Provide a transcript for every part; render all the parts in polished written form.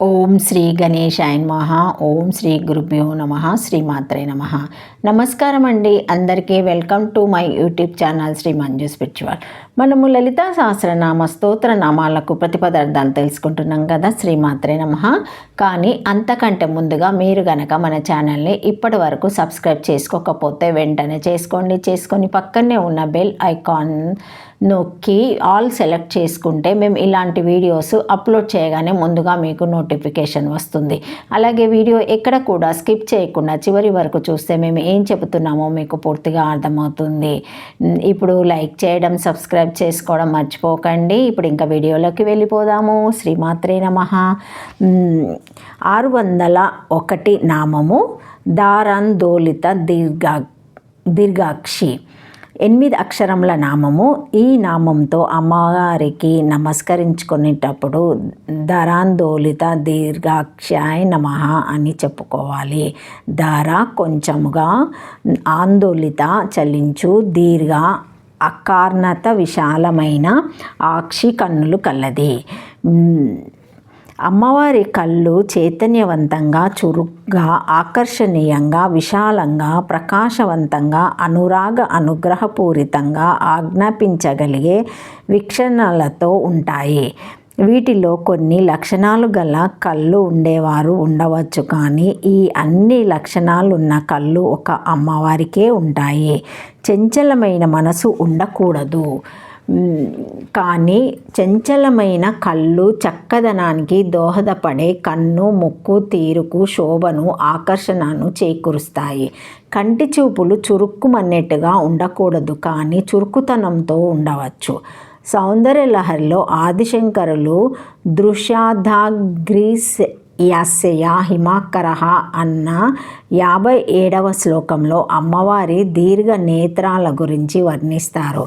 ఓం శ్రీ గణేశాయ నమః. ఓం శ్రీ గురుభ్యో నమః. శ్రీమాత్రే నమః. నమస్కారం అండి. అందరికీ welcome to my YouTube channel Sri Manju spiritual. మనము లలితా సహస్రనామ స్తోత్ర నామాలకు ప్రతిపదార్థాలు తెలుసుకుంటున్నాం కదా. శ్రీమాత్రే నమః. కానీ అంతకంటే ముందుగా మీరు గనక మన ఛానల్ని ఇప్పటి వరకు సబ్స్క్రైబ్ చేసుకోకపోతే వెంటనే చేసుకొని పక్కనే ఉన్న బెల్ ఐకాన్ నొక్కి ఆల్ సెలెక్ట్ చేసుకుంటే మేము ఇలాంటి వీడియోస్ అప్లోడ్ చేయగానే ముందుగా మీకు నోటిఫికేషన్ వస్తుంది. అలాగే వీడియో ఎక్కడ కూడా స్కిప్ చేయకుండా చివరి వరకు చూస్తే మేము ఏం చెబుతున్నామో మీకు పూర్తిగా అర్థమవుతుంది. ఇప్పుడు లైక్ చేయడం, సబ్స్క్రైబ్ చేసుకోవడం మర్చిపోకండి. ఇప్పుడు ఇంకా వీడియోలోకి వెళ్ళిపోదాము. శ్రీమాత్రే నమః. 601 నామము దారాందోళిత దీర్ఘాక్షి. 8 అక్షరముల నామము. ఈ నామంతో అమ్మవారికి నమస్కరించుకునేటప్పుడు ధరాందోళిత దీర్ఘాక్షాయ నమః అని చెప్పుకోవాలి. ధర కొంచెముగా, ఆందోళిత చలించు, దీర్ఘ అకార్ణత విశాలమైన, ఆక్షి కన్నులు కలది. అమ్మవారి కళ్ళు చైతన్యవంతంగా, చురుగ్గా, ఆకర్షణీయంగా, విశాలంగా, ప్రకాశవంతంగా, అనుగ్రహపూరితంగా, ఆజ్ఞాపించగలిగే వీక్షణలతో ఉంటాయి. వీటిలో కొన్ని లక్షణాలు గల కళ్ళు ఉండేవారు ఉండవచ్చు, కానీ ఈ అన్ని లక్షణాలున్న కళ్ళు ఒక అమ్మవారికే ఉంటాయి. చంచలమైన మనసు ఉండకూడదు, కానీ చంచలమైన కళ్ళు చక్కదనానికి దోహదపడే కన్ను, ముక్కు తీరుకు శోభను, ఆకర్షణను చేకూరుస్తాయి. కంటి చూపులు చురుక్కుమన్నట్టుగా ఉండకూడదు, కానీ చురుకుతనంతో ఉండవచ్చు. సౌందర్యలహరిలో ఆదిశంకరులు దృశ్యాధాగ్రీయాస్య హిమాకరః అన్న 57వ శ్లోకంలో అమ్మవారి దీర్ఘ నేత్రాల గురించి వర్ణిస్తారు.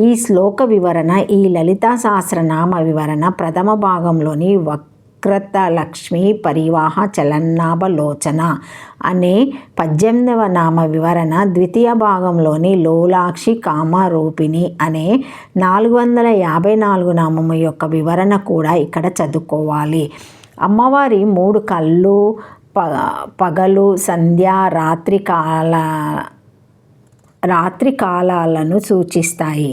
ఈ శ్లోక వివరణ ఈ లలితా సహస్రనామ వివరణ ప్రథమ భాగంలోని వక్రత లక్ష్మీ పరివాహ చలన్నాభలోచన అనే 18వ నామ వివరణ, ద్వితీయ భాగంలోని లోలాక్షి కామరూపిణి అనే 454 నామము యొక్క వివరణ కూడా ఇక్కడ చదువుకోవాలి. అమ్మవారి 3 కళ్ళు పగలు, సంధ్య, రాత్రి కాలాలను సూచిస్తాయి.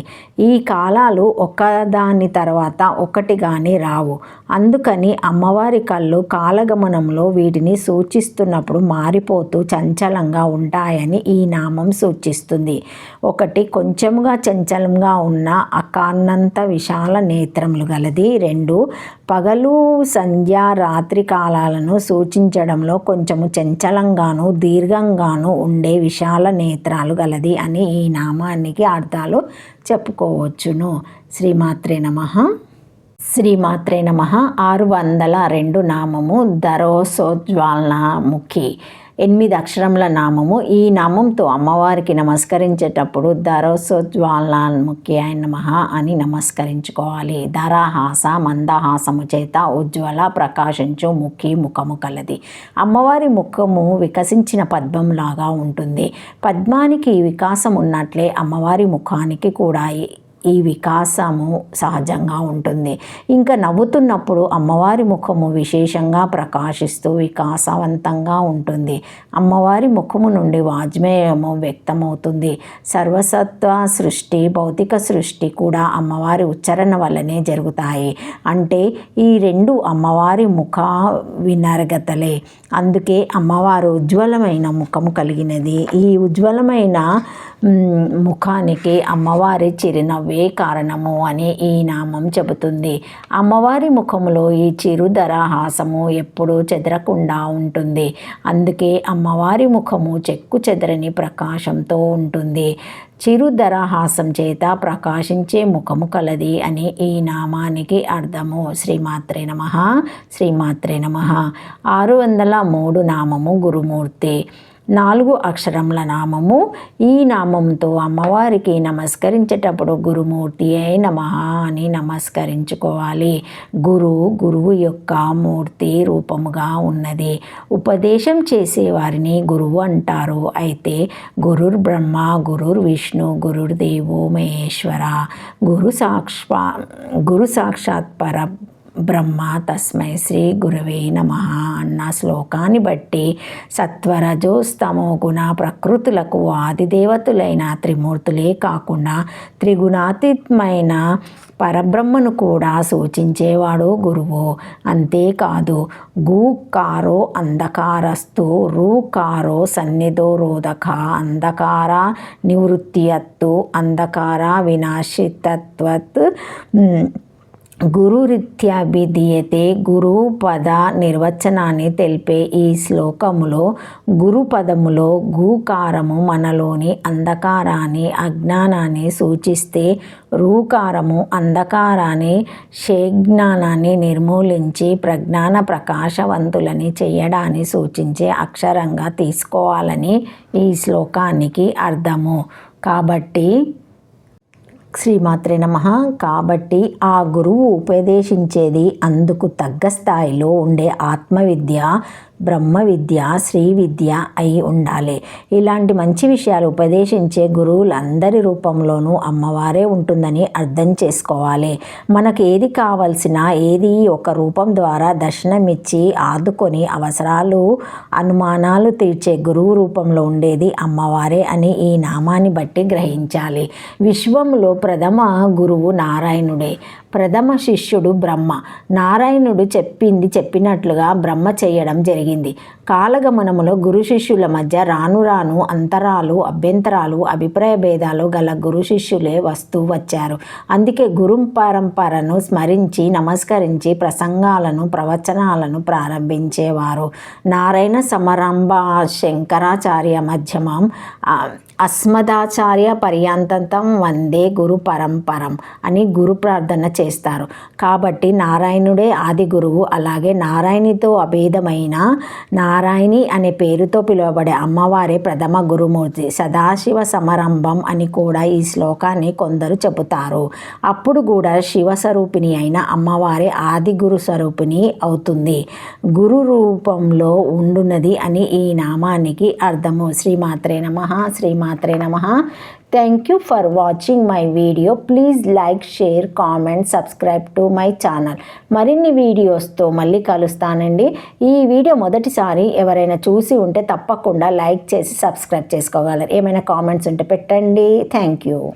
ఈ కాలాలు ఒకదాని తర్వాత ఒకటిగాని రావు. అందుకని అమ్మవారి కళ్ళు కాలగమనంలో వీటిని సూచిస్తున్నప్పుడు మారిపోతూ చంచలంగా ఉంటాయని ఈ నామం సూచిస్తుంది. 1 కొంచెముగా చంచలంగా ఉన్న అకార్ణంత విశాల నేత్రములు గలది. 2 పగలు, సంధ్య, రాత్రి కాలాలను సూచించడంలో కొంచెము చంచలంగాను దీర్ఘంగాను ఉండే విశాల నేత్రాలు గలది అని ఈ నామానికి అర్థాలు చెప్పుకోవచ్చును. శ్రీమాత్రే నమః. శ్రీమాత్రే నమః. 602 నామము ధరోసోజ్వలముఖి. 8 అక్షరముల నామము. ఈ నామంతో అమ్మవారికి నమస్కరించేటప్పుడు ధరోసోజ్వలముఖి నమః అని నమస్కరించుకోవాలి. ధరాహాస మందహాసము చేత ఉజ్వల ప్రకాశించు ముఖము కలది. అమ్మవారి ముఖము వికసించిన పద్మంలాగా ఉంటుంది. పద్మానికి వికాసం ఉన్నట్లే అమ్మవారి ముఖానికి కూడా ఈ వికాసము సహజంగా ఉంటుంది. ఇంకా నవ్వుతున్నప్పుడు అమ్మవారి ముఖము విశేషంగా ప్రకాశిస్తూ వికాసవంతంగా ఉంటుంది. అమ్మవారి ముఖము నుండి వాజ్మేయము వ్యక్తమవుతుంది. సర్వసత్వ సృష్టి, భౌతిక సృష్టి కూడా అమ్మవారి ఉచ్చారణ వల్లనే జరుగుతాయి. అంటే ఈ 2 అమ్మవారి ముఖ వినర్గతలే. అందుకే అమ్మవారు ఉజ్వలమైన ముఖము కలిగినది. ఈ ఉజ్వలమైన ముఖానికి అమ్మవారి చిరునవ్వే కారణము అని ఈ నామం చెబుతుంది. అమ్మవారి ముఖములో ఈ చిరుదరహాసము ఎప్పుడూ చెదరకుండా ఉంటుంది. అందుకే అమ్మవారి ముఖము చెక్కు చెదరని ప్రకాశంతో ఉంటుంది. చిరుదరహాసం చేత ప్రకాశించే ముఖము కలది అని ఈ నామానికి అర్థము. శ్రీమాత్రే నమః. శ్రీమాత్రే నమః. 603 నామము గురుమూర్తి. 4 అక్షరముల నామము. ఈ నామంతో అమ్మవారికి నమస్కరించేటప్పుడు గురుమూర్తి నమః అని నమస్కరించుకోవాలి. గురువు యొక్క మూర్తి రూపముగా ఉన్నది. ఉపదేశం చేసేవారిని గురువు అంటారు. అయితే గురుర్ బ్రహ్మ, గురుర్ విష్ణు, గురుర్దేవో మహేశ్వర, గురు సాక్షాత్ బ్రహ్మ తస్మై శ్రీ గురవే నమః అన్న శ్లోకాన్ని బట్టి సత్వరజోస్తమో గుణ ప్రకృతులకు ఆదిదేవతలైన త్రిమూర్తులే కాకుండా త్రిగుణాతీతమైన పరబ్రహ్మను కూడా సూచించేవాడు గురువు. అంతేకాదు గూకారో అంధకారస్తు రూకారో సన్నిధో రోధక అంధకార నివృత్తియత్తు అంధకార వినాశితత్వత్ గురురీత్యాభిధీయతే గురు పద నిర్వచనాన్ని తెలిపే ఈ శ్లోకములో గురు పదములో గూకారము మనలోని అంధకారాన్ని అజ్ఞానాన్ని సూచిస్తే రూకారము అంధకారాన్ని జ్ఞానాన్ని నిర్మూలించి ప్రజ్ఞాన ప్రకాశవంతులని చేయడాన్ని సూచించే అక్షరంగా తీసుకోవాలని ఈ శ్లోకానికి అర్థము. కాబట్టి శ్రీమాత్రే నమః. కాబట్టి ఆ గురువు ఉపదేశించేది అందుకు తగ్గ స్థాయిలో ఉండే ఆత్మవిద్య బ్రహ్మ విద్య శ్రీ విద్య అయి ఉండాలి. ఇలాంటి మంచి విషయాలు ఉపదేశించే గురువులందరి రూపంలోనూ అమ్మవారే ఉంటుందని అర్థం చేసుకోవాలి. మనకు ఏది కావాల్సిన ఏది ఒక రూపం ద్వారా దర్శనమిచ్చి ఆదుకొని అవసరాలు అనుమానాలు తీర్చే గురువు రూపంలో ఉండేది అమ్మవారే అని ఈ నామాన్ని బట్టి గ్రహించాలి. విశ్వంలో ప్రథమ గురువు నారాయణుడే, ప్రథమ శిష్యుడు బ్రహ్మ. నారాయణుడు చెప్పినట్లుగా బ్రహ్మ చేయడం జరిగింది. కాలగమనములో గురు శిష్యుల మధ్య రాను రాను అంతరాలు అభ్యంతరాలు అభిప్రాయ భేదాలు గల గురు శిష్యులే వస్తూ వచ్చారు. అందుకే గురు పరంపరను స్మరించి నమస్కరించి ప్రసంగాలను ప్రవచనాలను ప్రారంభించేవారు. నారాయణ సమరంభ శంకరాచార్య మధ్యమం అస్మదాచార్య పర్యంతం వందే గురు పరంపరం అని గురు ప్రార్థన చేస్తారు. కాబట్టి నారాయణుడే ఆది గురువు. అలాగే నారాయణితో అభేదమైన నారాయణి అనే పేరుతో పిలువబడే అమ్మవారే ప్రథమ గురుమూర్తి. సదాశివ సమారంభం అని కూడా ఈ శ్లోకాన్ని కొందరు చెబుతారు. అప్పుడు కూడా శివస్వరూపిణి అయిన అమ్మవారే ఆది గురు స్వరూపిణి అవుతుంది. గురు రూపంలో ఉండున్నది అని ఈ నామానికి అర్థము. శ్రీమాత్రే నమః. శ్రీమాత్రే నమః. Thank you for watching my video. Please like, share, comment, subscribe to my channel. మరిన్ని వీడియోస్తో మళ్ళీ కలుస్తానండి. ఈ వీడియో మొదటిసారి ఎవరైనా చూసి ఉంటే తప్పకుండా లైక్ చేసి సబ్స్క్రైబ్ చేసుకోగలరు. ఏమైనా కామెంట్స్ ఉంటే పెట్టండి. Thank you.